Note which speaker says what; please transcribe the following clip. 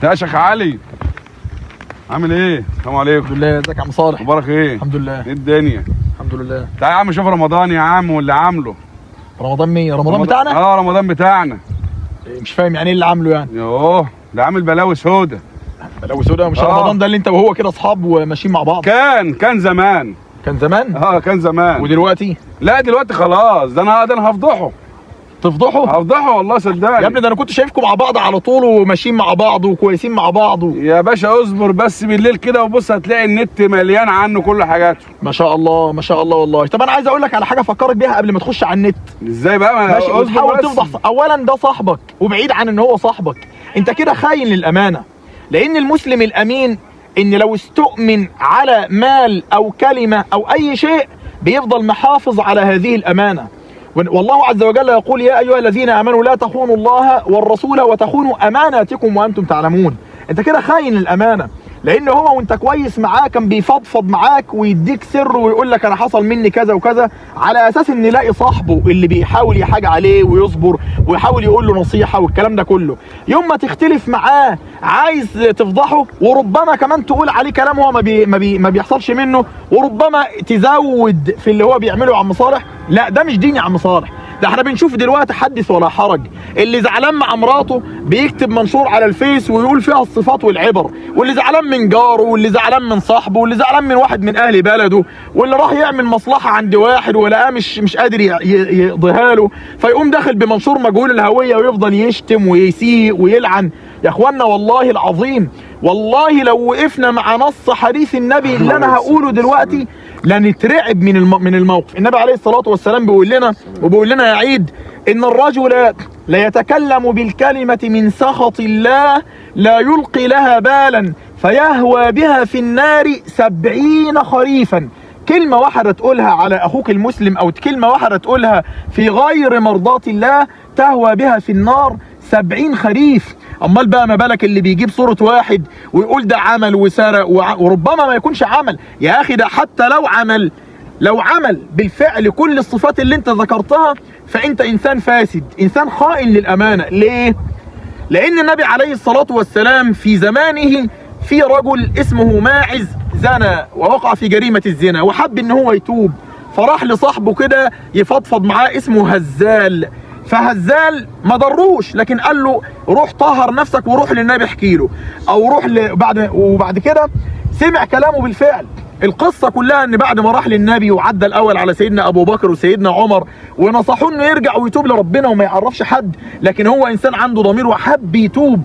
Speaker 1: يا شيخ علي، عامل ايه؟ السلام عليكم.
Speaker 2: الحمد لله. ازيك يا عم صالح؟
Speaker 1: اخبارك ايه؟
Speaker 2: الحمد لله.
Speaker 1: ايه الدنيا؟
Speaker 2: الحمد لله.
Speaker 1: تعالى يا عم شوف رمضان يا عم واللي عامله.
Speaker 2: رمضان مين؟ رمضان بتاعنا؟
Speaker 1: رمضان بتاعنا.
Speaker 2: مش فاهم يعني ايه اللي عامله يعني؟
Speaker 1: يوه ده عامل بلاوي سودا.
Speaker 2: بلاوي سودا؟ مش رمضان ده اللي انت وهو كده اصحاب وماشيين مع بعض؟
Speaker 1: كان زمان.
Speaker 2: كان زمان؟
Speaker 1: كان زمان.
Speaker 2: ودلوقتي؟
Speaker 1: لا دلوقتي خلاص. ده انا هفضحه.
Speaker 2: تفضحه؟
Speaker 1: هفضحه والله صدقني
Speaker 2: يا ابني. ده انا كنت شايفكم مع بعض على طول وماشيين مع بعض وكويسين مع بعض
Speaker 1: يا باشا اصبر بس بالليل كده وبص هتلاقي النت مليان عنه كل حاجاته.
Speaker 2: ما شاء الله ما شاء الله والله. طب انا عايز اقول لك على حاجه افكرك بيها قبل ما تخش على النت.
Speaker 1: ازاي بقى؟
Speaker 2: ماشي. وتحاول تفضح. اولا ده صاحبك، وبعيد عن ان هو صاحبك انت كده خاين للامانه. لان المسلم الامين ان لو استؤمن على مال او كلمه او اي شيء بيفضل محافظ على هذه الامانه. والله عز وجل يقول: يا ايها الذين امنوا لا تخونوا الله والرسول وتخونوا اماناتكم وانتم تعلمون. انت كده خاين الامانه. لان هو وانت كويس معاه كان بيفضفض معاك ويديك سر ويقول لك انا حصل مني كذا وكذا، على اساس ان يلاقي صاحبه اللي بيحاول يحاج عليه ويصبر ويحاول يقول له نصيحه والكلام ده كله. يوم ما تختلف معاه عايز تفضحه، وربما كمان تقول عليه كلام هو ما بيحصلش منه، وربما تزود في اللي هو بيعمله يا عم صالح. لا ده مش دين يا عم صالح. ده احنا بنشوف دلوقتي حدث ولا حرج، اللي زعلان مع مراته بيكتب منشور على الفيس ويقول فيها الصفات والعبر، واللي زعلان من جاره، واللي زعلان من صاحبه، واللي زعلان من واحد من اهل بلده، واللي راح يعمل مصلحه عند واحد ولقاه مش قادر يقضيها له، فيقوم داخل بمنشور مجهول الهويه ويفضل يشتم ويسيء ويلعن. يا اخوانا والله العظيم، والله لو وقفنا مع نص حديث النبي اللي انا هقوله دلوقتي لنترعب من الموقف. النبي عليه الصلاة والسلام بيقول لنا يا عيد إن الرجل لا يتكلم بالكلمة من سخط الله لا يلقي لها بالا فيهوى بها في النار 70 خريفا. كلمة واحدة تقولها على أخوك المسلم أو كلمة واحدة تقولها في غير مرضاة الله تهوى بها في النار 70 خريف. امال بقى ما بالك اللي بيجيب صورة واحد ويقول ده عمل وسرق وربما ما يكونش عمل. يا اخي ده حتى لو عمل بالفعل كل الصفات اللي انت ذكرتها فانت انسان فاسد، انسان خائن للامانة. ليه؟ لان النبي عليه الصلاة والسلام في زمانه في رجل اسمه ماعز زنى ووقع في جريمة الزنا وحب ان هو يتوب، فراح لصاحبه كده يفضفض معاه اسمه هزال. فهزال ما ضروش، لكن قال له روح طهر نفسك وروح للنبي احكي له، او روح وبعد كده سمع كلامه بالفعل. القصه كلها ان بعد ما راح للنبي وعدى الاول على سيدنا ابو بكر وسيدنا عمر ونصحوه انه يرجع ويتوب لربنا وما يعرفش حد، لكن هو انسان عنده ضمير وحب يتوب،